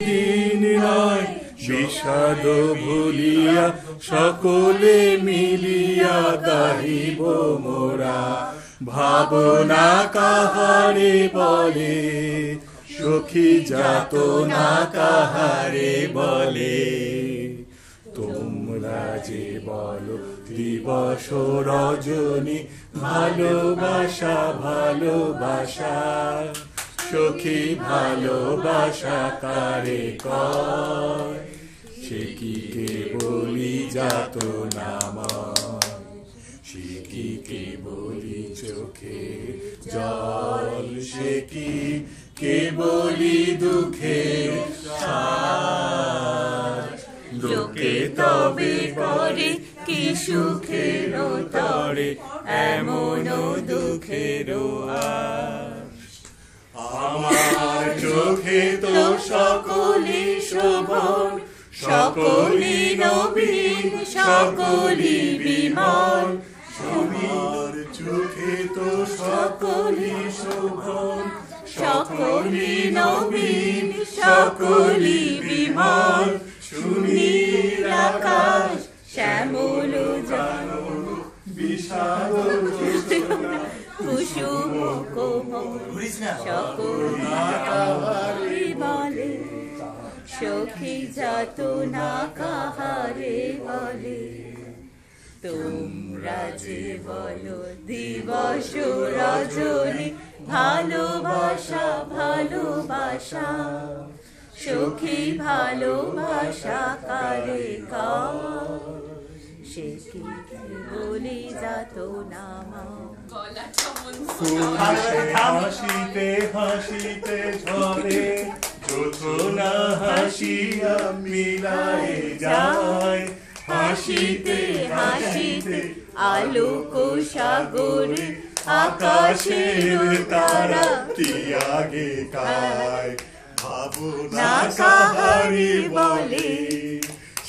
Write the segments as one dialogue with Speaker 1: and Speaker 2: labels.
Speaker 1: দিন নয় বিষাদ ভুলিয়া সকলে মিলিয়া গাহিব মোরা। ভাবনা কাহারে বলে সখী যাতনা কাহারে বলে। তোমরা যে বলো দিবস রজনী ভালোবাসা ভালোবাসা। সখী ভালোবাসা কারে কয় সে কি কেবলি যাতনাময়। সে কি কেবলি চোখে জল। সে কি কেবলি দুঃখের সার। লোকে তবে করে কি সুখের তরে এমন দুঃখের আশ। আমার চোখে তো সকলি শোভন সকলি নবীন সকলি বিমল। আমার চোখে তো সকলি শোভন সকলি নবীন সকলি বিমল। সুনীল আকাশ শ্যামল জল বিষাদ কুসুম কোমল সকলি কাহারে বলে। সখী যাতনা কাহারে বলে। তোমরা যে বলো দিবস রজনী ভালোবাসা ভালোবাসা। সখী ভালোবাসা কারে কয় সে কি বলি যাতনাময়। হাসিতে হাসিতে ঝরে যোছনা হাসিয়া মিলায় যায়। হাসিতে হাসিতে আলোক সাগরে আকাশের তারা তিয়াগে কায়। ভাবনা কাহারে বলে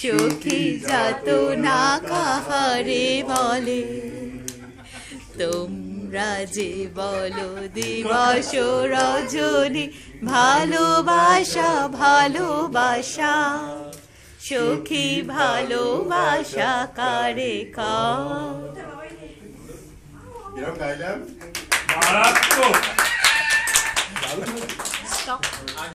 Speaker 1: সখী যাতনা কাহারে বলে। তোমরা যে বলো দিবস রজনী ভালোবাসা ভালোবাসা। সখী ভালোবাসা কারে কয়।